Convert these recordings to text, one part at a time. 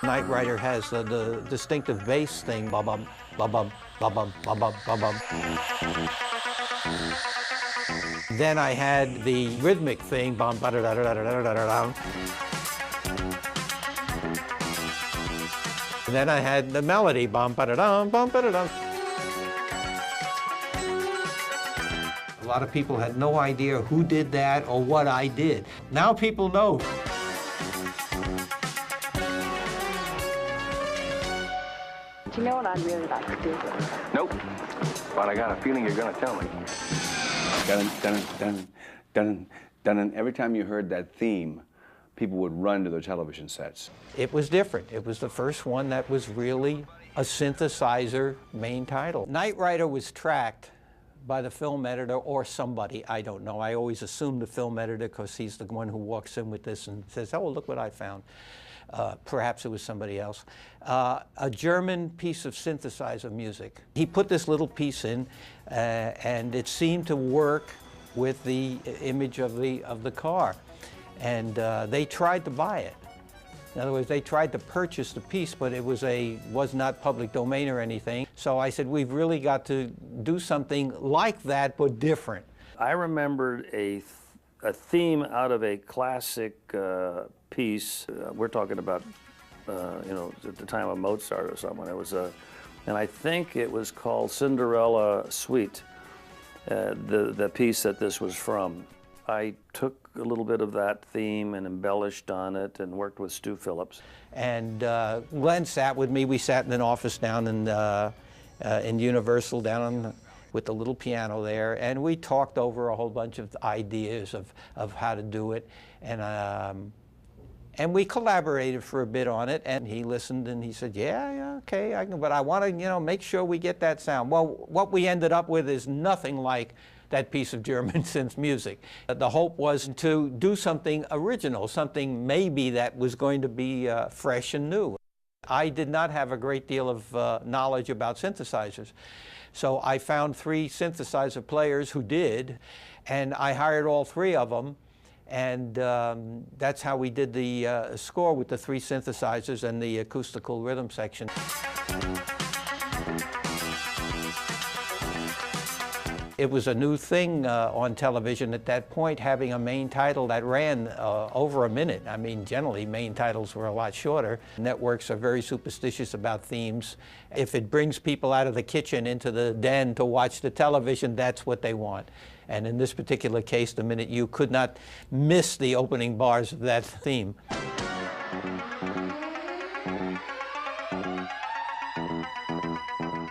Knight Rider has the distinctive bass thing, ba-bum, ba-bum, ba-bum, ba-bum, ba-bum. Then I had the rhythmic thing, bum, ba-da-da-da-da-da-da-da-da. And then I had the melody, bum, ba-da-dum, bum, ba-da-dum. A lot of people had no idea who did that or what I did. Now people know. Do you know what I'd really like to do? Nope. But I got a feeling you're going to tell me. Dun, dun, dun, dun, dun. Every time you heard that theme, people would run to their television sets. It was different. It was the first one that was really a synthesizer main title. Knight Rider was tracked by the film editor or somebody, I don't know. I always assume the film editor because he's the one who walks in with this and says, oh, look what I found. Perhaps it was somebody else. A German piece of synthesizer music. He put this little piece in and it seemed to work with the image of the car. And they tried to buy it. In other words, they tried to purchase the piece, but it was not public domain or anything. So I said, we've really got to do something like that, but different. I remembered a theme out of a classic piece. We're talking about, you know, at the time of Mozart or someone. It was and I think it was called Cinderella Suite, the piece that this was from. I took a little bit of that theme and embellished on it and worked with Stu Phillips. And Glenn sat with me. We sat in an office down in Universal, with the little piano there, and we talked over a whole bunch of ideas of how to do it. And we collaborated for a bit on it, and he listened and he said, yeah, okay, but I want to, you know, make sure we get that sound. Well, what we ended up with is nothing like that piece of German synth music. The hope was to do something original, something maybe that was going to be fresh and new. I did not have a great deal of knowledge about synthesizers. So I found 3 synthesizer players who did, and I hired all 3 of them. And that's how we did the score with the 3 synthesizers and the acoustical rhythm section. It was a new thing on television at that point, having a main title that ran over a minute. I mean, generally, main titles were a lot shorter. Networks are very superstitious about themes. If it brings people out of the kitchen into the den to watch the television, that's what they want. And in this particular case, the minute you could not miss the opening bars of that theme.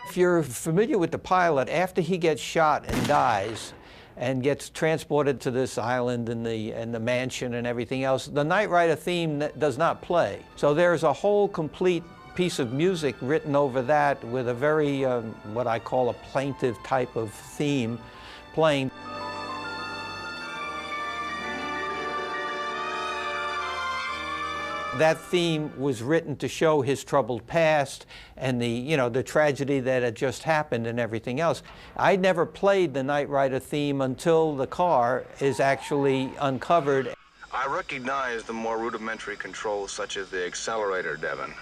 If you're familiar with the pilot, after he gets shot and dies and gets transported to this island and the mansion and everything else, the Knight Rider theme does not play. So there's a whole complete piece of music written over that with a very, what I call a plaintive type of theme playing. That theme was written to show his troubled past and the tragedy that had just happened and everything else. I never played the Knight Rider theme until the car is actually uncovered. I recognize the more rudimentary controls such as the accelerator, Devin.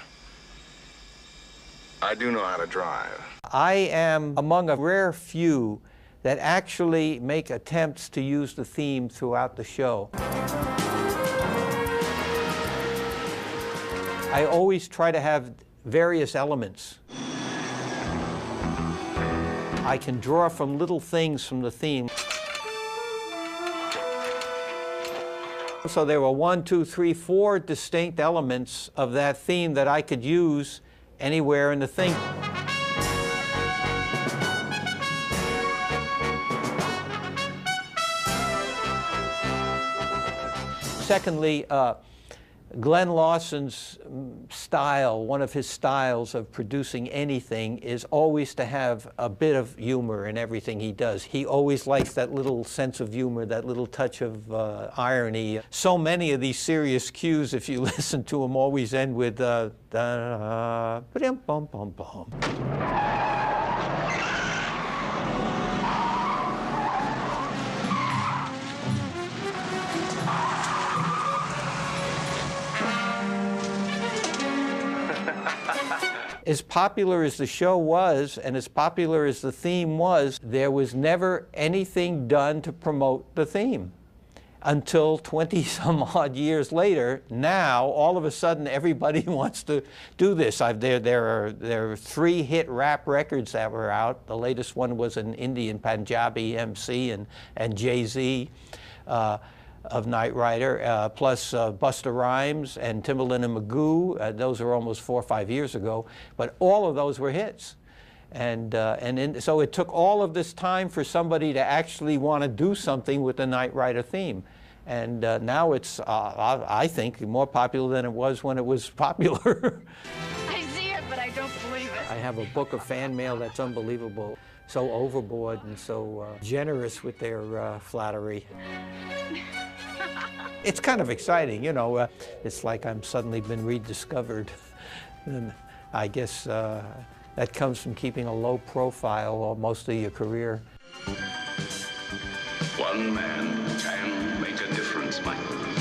I do know how to drive. I am among a rare few that actually make attempts to use the theme throughout the show. I always try to have various elements. I can draw from little things from the theme. So there were 1, 2, 3, 4 distinct elements of that theme that I could use anywhere in the thing. Secondly, Glenn Lawson's style, one of his styles of producing anything, is always to have a bit of humor in everything he does. He always likes that little sense of humor, that little touch of irony. So many of these serious cues, if you listen to them, always end with da-da-bum-bum-bum. As popular as the show was, and as popular as the theme was, there was never anything done to promote the theme. Until 20-some-odd years later, now, all of a sudden, everybody wants to do this. There are 3 hit rap records that were out. The latest one was an Indian Punjabi MC and Jay-Z of Knight Rider, plus Busta Rhymes and Timbaland and Magoo. Those are almost 4 or 5 years ago. But all of those were hits. So it took all of this time for somebody to actually want to do something with the Knight Rider theme. And now it's, I think, more popular than it was when it was popular. I see it, but I don't believe it. I have a book of fan mail that's unbelievable. So overboard and so generous with their flattery. It's kind of exciting, you know. It's like I'm suddenly been rediscovered. And I guess that comes from keeping a low profile most of your career. One man can make a difference, Michael.